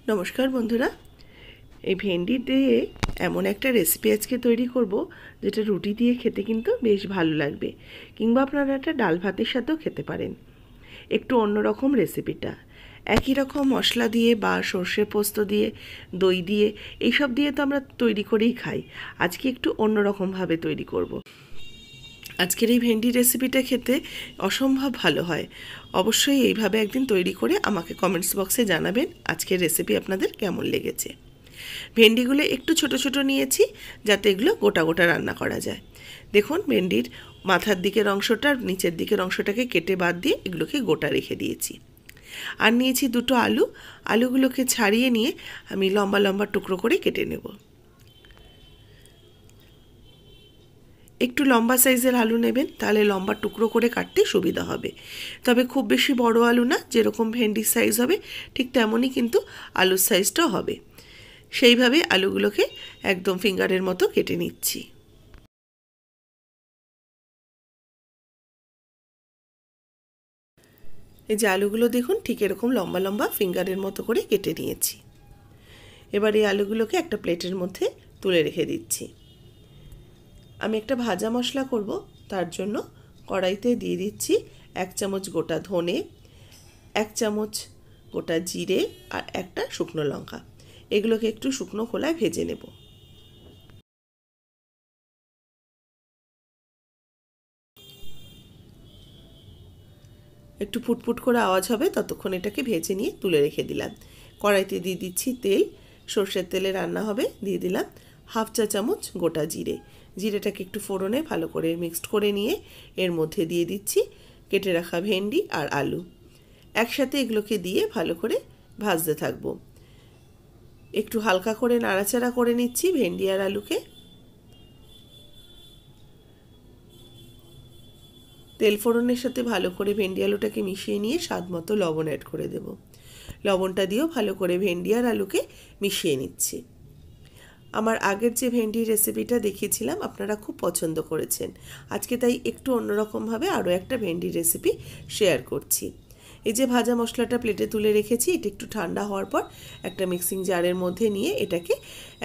নমস্কার বন্ধুরা, এই ভেন্ডি দিয়ে এমন একটা রেসিপি আজকে তৈরি করব যেটা রুটি দিয়ে খেতে কিন্তু বেশ ভালো লাগবে, কিংবা আপনারা একটা ডাল ভাতের সাথেও খেতে পারেন। একটু অন্যরকম রেসিপিটা, একই রকম মশলা দিয়ে বা সর্ষে পোস্ত দিয়ে, দই দিয়ে, এইসব দিয়ে তো আমরা তৈরি করেই খাই। আজকে একটু অন্যরকমভাবে তৈরি করব। আজকের এই ভেন্ডি রেসিপিটা খেতে অসম্ভব ভালো হয়। অবশ্যই এইভাবে একদিন তৈরি করে আমাকে কমেন্টস বক্সে জানাবেন আজকের রেসিপি আপনাদের কেমন লেগেছে। ভেন্ডিগুলো একটু ছোট ছোট নিয়েছি যাতে এগুলো গোটা গোটা রান্না করা যায়। দেখুন, ভেন্ডির মাথার দিকের অংশটা নিচের দিকের অংশটাকে কেটে বাদ দিয়ে এগুলোকে গোটা রেখে দিয়েছি। আর নিয়েছি দুটো আলু। আলুগুলোকে ছাড়িয়ে নিয়ে আমি লম্বা লম্বা টুকরো করে কেটে নেব। একটু লম্বা সাইজের আলু নেবেন, তাহলে লম্বা টুকরো করে কাটতে সুবিধা হবে। তবে খুব বেশি বড় আলু না, যেরকম ভেন্ডির সাইজ হবে ঠিক তেমনই কিন্তু আলুর সাইজটাও হবে। সেইভাবে আলুগুলোকে একদম ফিঙ্গারের মতো কেটে নিচ্ছি। এই যে আলুগুলো দেখুন, ঠিক এরকম লম্বা লম্বা ফিঙ্গারের মতো করে কেটে নিয়েছি। এবার এই আলুগুলোকে একটা প্লেটের মধ্যে তুলে রেখে দিচ্ছি। আমি একটা ভাজা মশলা করব, তার জন্য কড়াইতে দিয়ে দিচ্ছি 1 চামচ গোটা ধনে, 1 চামচ গোটা জিরে আর একটা শুকনো লঙ্কা। এগুলোকে একটু শুকনো খোলায় ভেজে নেব। একটু ফুটফুট করে আওয়াজ হবে, ততক্ষণ এটাকে ভেজে নিয়ে তুলে রেখে দিলাম। কড়াইতে দিয়ে দিচ্ছি তেল। সর্ষের তেলে রান্না হবে। দিয়ে দিলাম 1/2 চা চামচ গোটা জিরে। জিরেটাকে একটু ফোড়নে ভালো করে মিক্সড করে নিয়ে এর মধ্যে দিয়ে দিচ্ছি কেটে রাখা ভেন্ডি আর আলু। একসাথে এগুলোকে দিয়ে ভালো করে ভাজতে থাকবো। একটু হালকা করে নাড়াচাড়া করে নিচ্ছি ভেন্ডি আর আলুকে। তেল ফোড়নের সাথে ভালো করে ভেন্ডি আলুটাকে মিশিয়ে নিয়ে স্বাদ মতো লবণ অ্যাড করে দেব। লবণটা দিয়েও ভালো করে ভেন্ডি আর আলুকে মিশিয়ে নিচ্ছি। আমার আগের যে ভেন্ডির রেসিপিটা দেখিয়েছিলাম আপনারা খুব পছন্দ করেছেন। আজকে তাই একটু অন্যরকমভাবে আরও একটা ভেন্ডির রেসিপি শেয়ার করছি। এই যে ভাজা মশলাটা প্লেটে তুলে রেখেছি, এটা একটু ঠান্ডা হওয়ার পর একটা মিক্সিং জারের মধ্যে নিয়ে এটাকে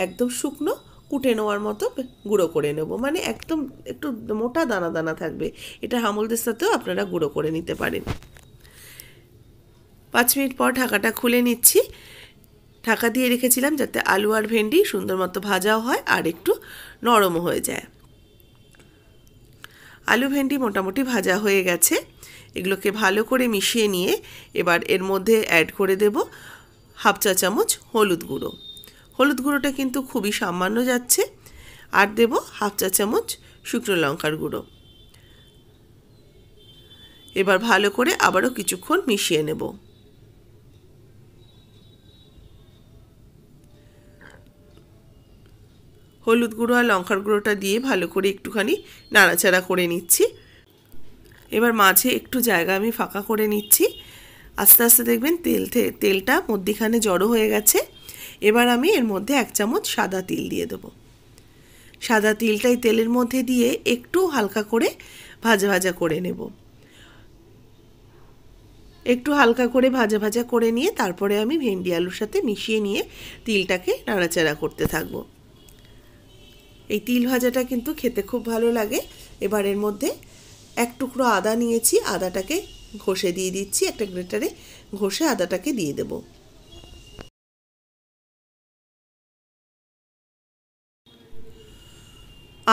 একদম শুকনো কুটে নেওয়ার মতো গুঁড়ো করে নেব। মানে একদম একটু মোটা দানা দানা থাকবে। এটা হামলদের সাথেও আপনারা গুঁড়ো করে নিতে পারেন। 5 মিনিট পর ঢাকাটা খুলে নিচ্ছি। ঢাকা দিয়ে রেখেছিলাম যাতে আলু আর ভেন্ডি সুন্দর মতো ভাজাও হয় আর একটু নরমও হয়ে যায়। আলু ভেন্ডি মোটামুটি ভাজা হয়ে গেছে। এগুলোকে ভালো করে মিশিয়ে নিয়ে এবার এর মধ্যে অ্যাড করে দেব 1/2 চা চামচ হলুদ গুঁড়ো। হলুদ গুঁড়োটা কিন্তু খুবই সামান্য যাচ্ছে। আর দেব 1/2 চা চামচ শুকনো লঙ্কার গুঁড়ো। এবার ভালো করে আবারও কিছুক্ষণ মিশিয়ে নেব। হলুদ গুঁড়ো আর লঙ্কার গুঁড়োটা দিয়ে ভালো করে একটুখানি নাড়াচাড়া করে নিচ্ছি। এবার মাঝে একটু জায়গা আমি ফাঁকা করে নিচ্ছি। আস্তে আস্তে দেখবেন তেলটা মধ্যিখানে জড়ো হয়ে গেছে। এবার আমি এর মধ্যে 1 চামচ সাদা তিল দিয়ে দেবো। সাদা তিলটাই তেলের মধ্যে দিয়ে একটু হালকা করে ভাজা ভাজা করে নেব। একটু হালকা করে ভাজা ভাজা করে নিয়ে তারপরে আমি ভেন্ডি আলুর সাথে মিশিয়ে নিয়ে তিলটাকে নাড়াচাড়া করতে থাকবো। এই তিল ভাজাটা কিন্তু খেতে খুব ভালো লাগে। এবার এর মধ্যে 1 টুকরো আদা নিয়েছি, আদাটাকে ঘষে দিয়ে দিচ্ছি। একটা গ্রেটারে ঘষে আদাটাকে দিয়ে দেব।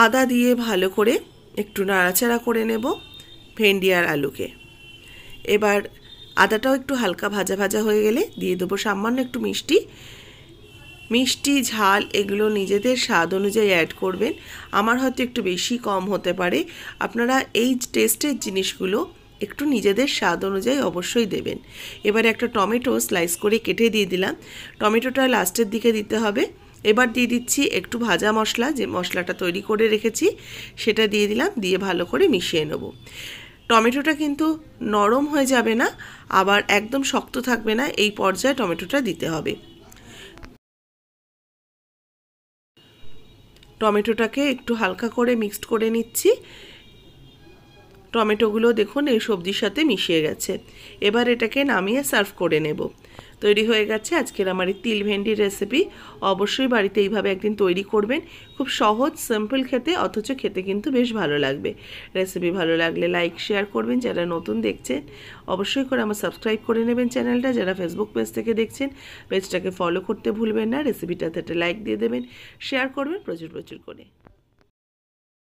আদা দিয়ে ভালো করে একটু নাড়াচাড়া করে নেব ভেন্ডি আর আলুকে। এবার আদাটাও একটু হালকা ভাজা ভাজা হয়ে গেলে দিয়ে দেবো সামান্য একটু মিষ্টি ঝাল এগুলো নিজেদের স্বাদ অনুযায়ী অ্যাড করবেন। আমার হয়তো একটু বেশি কম হতে পারে। আপনারা এই টেস্টের জিনিসগুলো একটু নিজেদের স্বাদ অনুযায়ী অবশ্যই দেবেন। এবারে একটা টমেটো স্লাইস করে কেটে দিয়ে দিলাম। টমেটোটা লাস্টের দিকে দিতে হবে। এবার দিয়ে দিচ্ছি একটু ভাজা মশলা, যে মশলাটা তৈরি করে রেখেছি সেটা দিয়ে দিলাম। দিয়ে ভালো করে মিশিয়ে নেব। টমেটোটা কিন্তু নরম হয়ে যাবে না, আবার একদম শক্ত থাকবে না, এই পর্যায়ে টমেটোটা দিতে হবে। টমেটোটাকে একটু হালকা করে মিক্সড করে নিচ্ছি। টমেটোগুলো দেখুন এই সবজির সাথে মিশিয়ে গেছে। এবার এটাকে নামিয়ে সার্ভ করে নেব। তৈরি হয়ে গেছে আজকের আমার এই তিল ভেন্ডির রেসিপি। অবশ্যই বাড়িতে এইভাবে একদিন তৈরি করবেন। খুব সহজ, সিম্পল খেতে, অথচ খেতে কিন্তু বেশ ভালো লাগবে। রেসিপি ভালো লাগলে লাইক শেয়ার করবেন। যারা নতুন দেখছেন অবশ্যই করে আমার সাবস্ক্রাইব করে নেবেন চ্যানেলটা। যারা ফেসবুক পেজ থেকে দেখছেন পেজটাকে ফলো করতে ভুলবেন না। রেসিপিটাতে একটা লাইক দিয়ে দেবেন, শেয়ার করবেন প্রচুর প্রচুর করে।